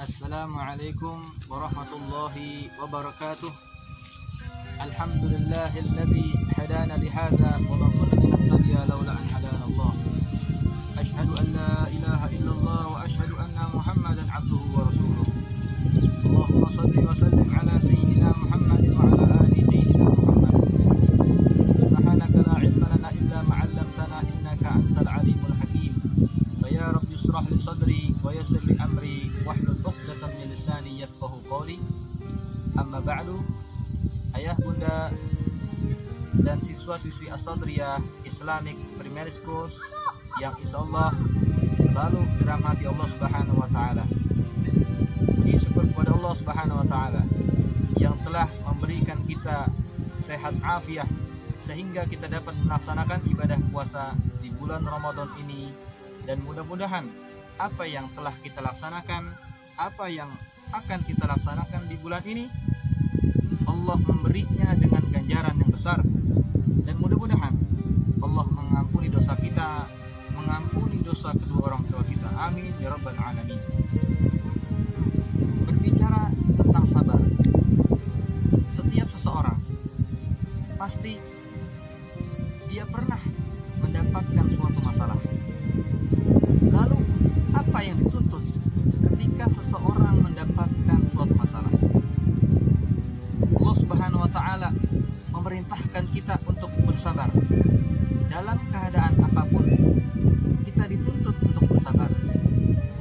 Assalamualaikum warahmatullahi wabarakatuh. Alhamdulillahilladzi hadana lihadza wa ma kunna linahtadiya laula an hadana Allah. Asyhadu an la ilaha illallah wa asyhadu anna Muhammadan abduhu wa rasuluh. Allahumma shalli wa sallim ala sayyidina Muhammad wa ala ali sayyidina Muhammad. Subhanaka la ilma lana illa ma 'allamtana innaka antal alimul hakim. Ya Rabbi ishrah li sadri wa yassir li amri wahlul 'uqdatam min lisani yafqahu qawli. Amma ba'du. Ayah, bunda, dan siswa-siswi As-Sadriyah Islamic Primary Schools yang insyaallah selalu dirahmati Allah Subhanahu wa taala. Puji syukur kepada Allah Subhanahu wa taala yang telah memberikan kita sehat afiah sehingga kita dapat melaksanakan ibadah puasa di bulan Ramadan ini, dan mudah-mudahan apa yang telah kita laksanakan, apa yang akan kita laksanakan di bulan ini, Allah memberinya dengan ganjaran yang besar, dan mudah-mudahan Allah mengampuni dosa kita, mengampuni dosa kedua orang tua kita. Amin ya rabbal alamin. Berbicara tentang sabar, setiap seseorang pasti dia pernah mendapatkan suatu masalah. Lalu apa yang dituntut ketika seseorang mendapatkan suatu masalah? Allah Subhanahu wa taala memerintahkan kita untuk bersabar. Dalam keadaan apapun kita dituntut untuk bersabar.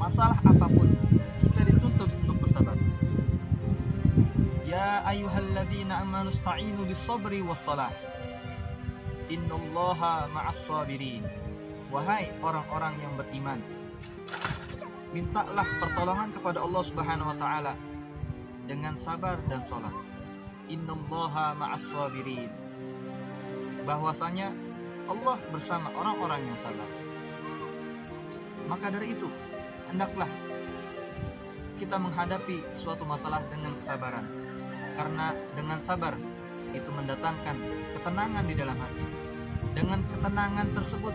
Masalah apapun kita dituntut untuk bersabar. Ya ayyuhalladzina amanu ista'inu bis-sabri was-shalah. Innallaha ma'as sabirin. Wahai orang-orang yang beriman, mintalah pertolongan kepada Allah Subhanahu wa taala dengan sabar dan salat. Innallaha ma'as sabirin. Bahwasanya Allah bersama orang-orang yang sabar. Maka dari itu, hendaklah kita menghadapi suatu masalah dengan kesabaran. Karena dengan sabar itu mendatangkan ketenangan di dalam hati. Dengan ketenangan tersebut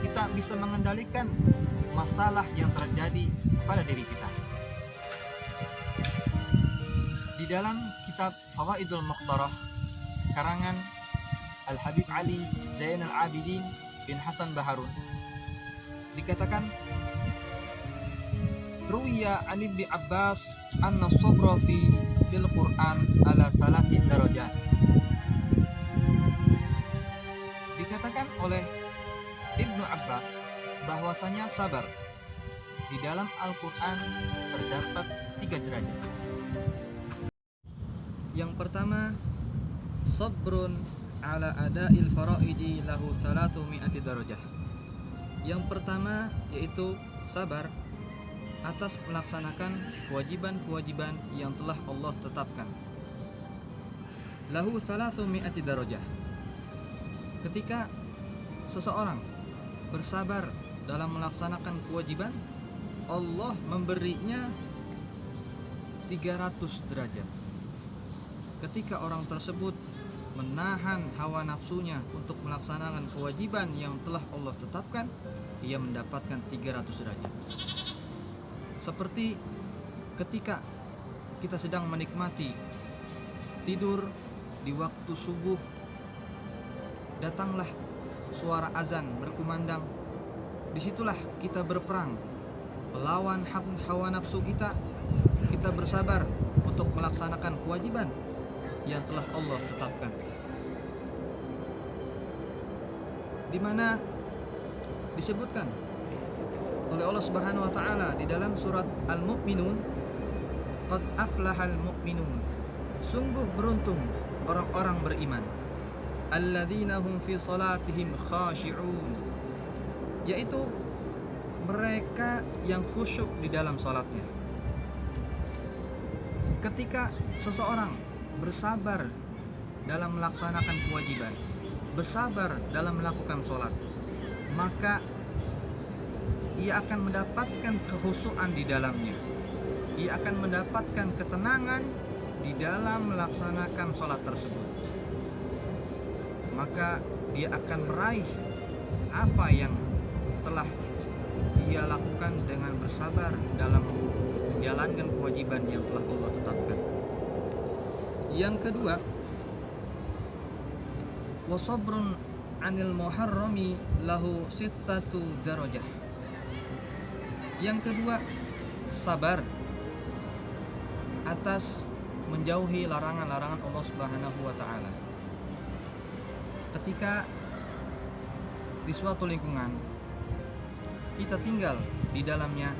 kita bisa mengendalikan masalah yang terjadi pada diri kita. Di dalam kitab Fawaidul Mukhtarah karangan Al-Habib Ali Zainal Abidin bin Hasan Baharun dikatakan, Ruwiya an Ibni Abbas anna sabra fil Qur'an ala 3 darajat. Dikatakan oleh Ibnu Abbas bahwasanya sabar di dalam Al-Quran terdapat 3 derajat. Yang pertama, sabrun ala ada'il faraidi lahu 300 darajah. Yang pertama yaitu sabar atas melaksanakan kewajiban-kewajiban yang telah Allah tetapkan. Lahu 300 darajah. Ketika seseorang bersabar dalam melaksanakan kewajiban, Allah memberinya 300 derajat. Ketika orang tersebut menahan hawa nafsunya untuk melaksanakan kewajiban yang telah Allah tetapkan, ia mendapatkan 300 derajat. Seperti ketika kita sedang menikmati tidur di waktu subuh, datanglah suara azan berkumandang. Disitulah kita berperang melawan hawa nafsu kita. Kita bersabar untuk melaksanakan kewajiban yang telah Allah tetapkan, di mana disebutkan oleh Allah Subhanahu wa taala di dalam surat Al-Mu'minun, qad aflahal mu'minun, sungguh beruntung orang-orang beriman, alladzina hum fi salatihim khashi'un, yaitu mereka yang khusyuk di dalam salatnya. Ketika seseorang bersabar dalam melaksanakan kewajiban, bersabar dalam melakukan salat, maka ia akan mendapatkan kekhusyuan di dalamnya. Ia akan mendapatkan ketenangan di dalam melaksanakan salat tersebut. Maka dia akan meraih apa yang telah dia lakukan bukan dengan bersabar dalam menjalankan kewajiban yang telah Allah tetapkan. Yang kedua, wasabrun anil muharrami lahu sittatu darajah. Yang kedua, sabar atas menjauhi larangan-larangan Allah Subhanahu wa taala. Ketika di suatu lingkungan kita tinggal di dalamnya,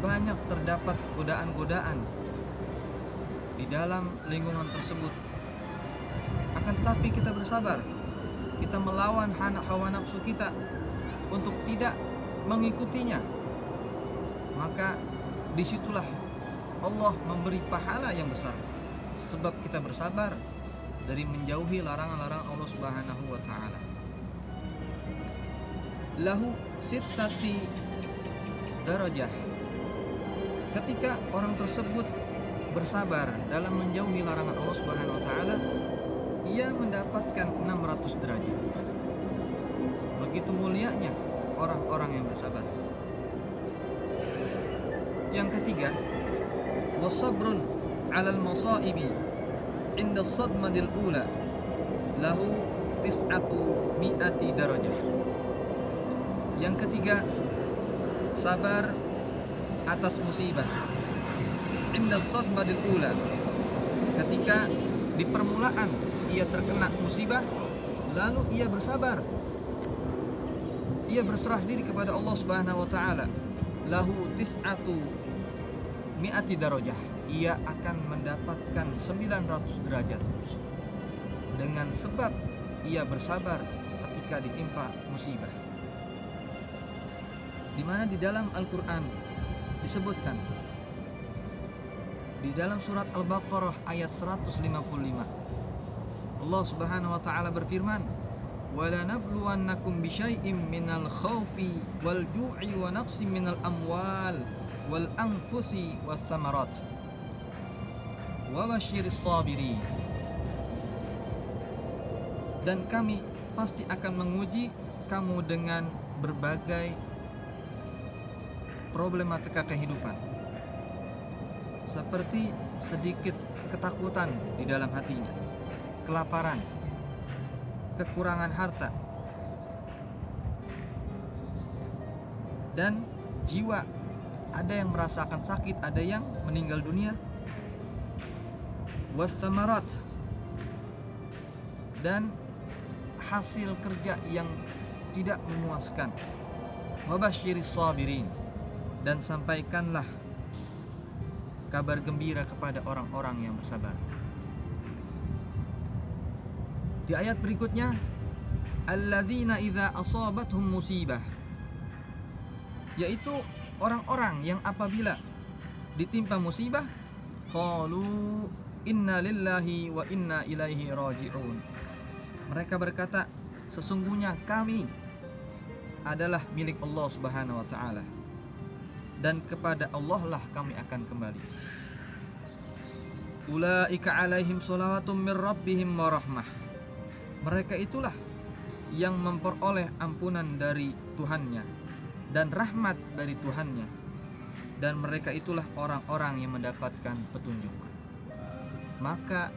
banyak terdapat godaan-godaan di dalam lingkungan tersebut. Akan tetapi kita bersabar, kita melawan hawa nafsu kita untuk tidak mengikutinya, maka disitulah Allah memberi pahala yang besar, sebab kita bersabar dari menjauhi larangan-larangan Allah Subhanahu wa taala. Lahu sittati darajah. Ketika orang tersebut bersabar dalam menjauhi larangan Allah Subhanahu wa taala, ia mendapatkan 600 derajat. Begitu mulianya orang-orang yang bersabar. Yang ketiga, wasabrun 'alal masaibi inda sadmadil ula lahu tis'atu mi'ati darajah. Yang ketiga, sabar atas musibah inda sadmadil ula, ketika di permulaan ia terkena musibah, lalu ia bersabar, ia berserah diri kepada Allah Subhanahu wa taala, lahu tis'atu mi'ati darajah, ia akan mendapatkan 900 derajat dengan sebab ia bersabar ketika ditimpa musibah. Di mana di dalam Al-Qur'an disebutkan di dalam surat Al-Baqarah ayat 155, Allah Subhanahu wa taala berfirman, "Wala nabluwannakum bisyai'im minal khaufi wal ju'i wa naqsim minal amwal wal anfusi was thamarat wa basyiris sabirin." Dan kami pasti akan menguji kamu dengan berbagai problematika kehidupan, seperti sedikit ketakutan di dalam hatinya, kelaparan, kekurangan harta, dan jiwa. Ada yang merasakan sakit, ada yang meninggal dunia. Wathamarat, dan hasil kerja yang tidak memuaskan. Wabasyiris sabirin, dan sampaikanlah kabar gembira kepada orang-orang yang bersabar. Di ayat berikutnya, alladzina idza asabathum musibah, yaitu orang-orang yang apabila ditimpa musibah, qalu inna lillahi wa inna ilaihi raji'un, mereka berkata, sesungguhnya kami adalah milik Allah Subhanahu wa taala, dan kepada Allah lah kami akan kembali. Ulaika alaihim sholawatun mir rabbihim wa rahmah, mereka itulah yang memperoleh ampunan dari Tuhannya dan rahmat dari Tuhannya, dan mereka itulah orang-orang yang mendapatkan petunjuk. Maka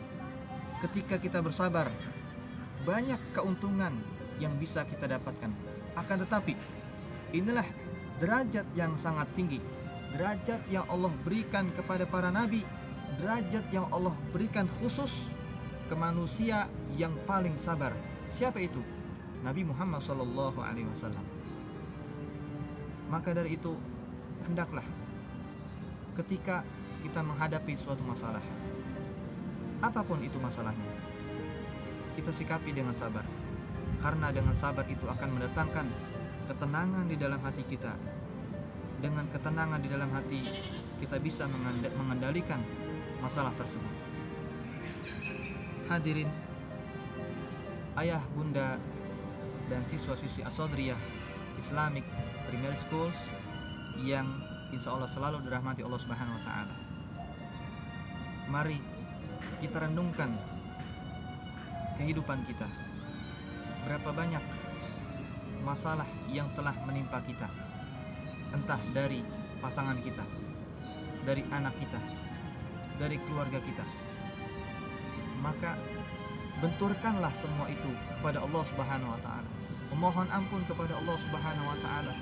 ketika kita bersabar, banyak keuntungan yang bisa kita dapatkan. Akan tetapi inilah derajat yang sangat tinggi, derajat yang Allah berikan kepada para nabi, derajat yang Allah berikan khusus ke manusia yang paling sabar. Siapa itu? Nabi Muhammad SAW. Maka dari itu, hendaklah ketika kita menghadapi suatu masalah, apapun itu masalahnya, kita sikapi dengan sabar. Karena dengan sabar itu akan mendatangkan ketenangan di dalam hati kita. Dengan ketenangan di dalam hati, kita bisa mengendalikan masalah tersebut. Hadirin, ayah, bunda, dan siswa-siswi As-Sodriyah Islamic Primary Schools yang insya Allah selalu dirahmati Allah Subhanahu wa taala. Mari kita renungkan kehidupan kita. Berapa banyak masalah yang telah menimpa kita, entah dari pasangan kita, dari anak kita, dari keluarga kita, maka benturkanlah semua itu kepada Allah Subhanahu wa taala. Memohon ampun kepada Allah Subhanahu wa taala.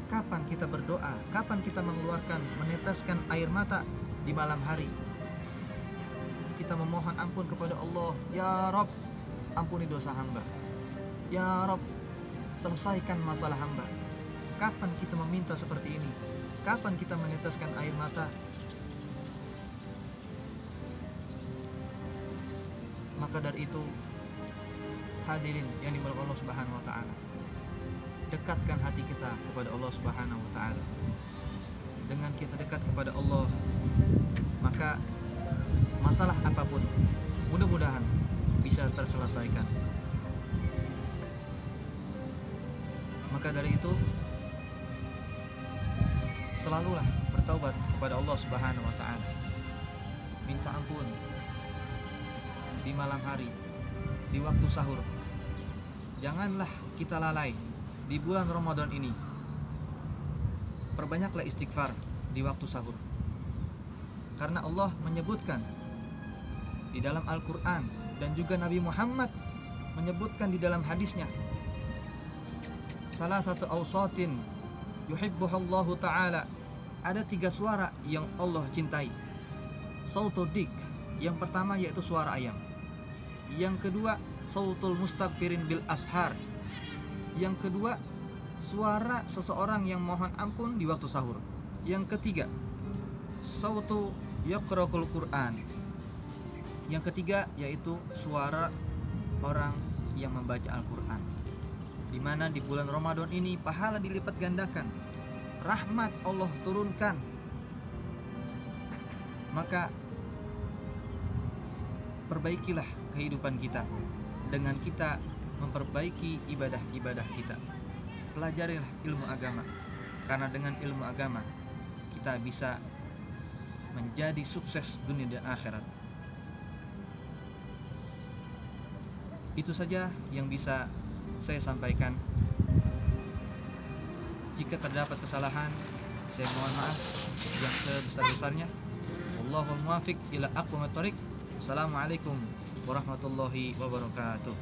Kapan kita berdoa? Kapan kita meneteskan air mata di malam hari? Kita memohon ampun kepada Allah, ya Rabb, ampuni dosa hamba. Ya Rabb, selesaikan masalah hamba. Kapan kita meminta seperti ini? Kapan kita meneteskan air mata? Maka dari itu, hadirin yang dimuliakan Allah Subhanahu wa taala, dekatkan hati kita kepada Allah Subhanahu wa taala. Dengan kita dekat kepada Allah, maka masalah apapun mudah-mudahan bisa terselesaikan. Maka dari itu, selalulah bertaubat kepada Allah Subhanahu wa taala. Minta ampun di malam hari, di waktu sahur. Janganlah kita lalai di bulan Ramadan ini. Perbanyaklah istighfar di waktu sahur. Karena Allah menyebutkan di dalam Al-Quran, dan juga Nabi Muhammad menyebutkan di dalam hadisnya, salah satu awsatin yuhibbuhallahu ta'ala, ada 3 suara yang Allah cintai. Sautul dik, yang pertama yaitu suara ayam. Yang kedua, sautul mustakbirin bil ashar. Yang kedua, suara seseorang yang mohon ampun di waktu sahur. Yang ketiga, sautu yaqra'ul Qur'an. Yang ketiga yaitu suara orang yang membaca Al-Quran, di mana di bulan Ramadan ini pahala dilipat gandakan, rahmat Allah turunkan. Maka perbaikilah kehidupan kita dengan kita memperbaiki ibadah-ibadah kita. Pelajarilah ilmu agama, karena dengan ilmu agama kita bisa menjadi sukses dunia dan akhirat. Itu saja yang bisa saya sampaikan. Jika terdapat kesalahan, saya mohon maaf yang sebesar-besarnya. Wallahul muwaffiq ila aqwamit thoriq. Assalamualaikum warahmatullahi wabarakatuh.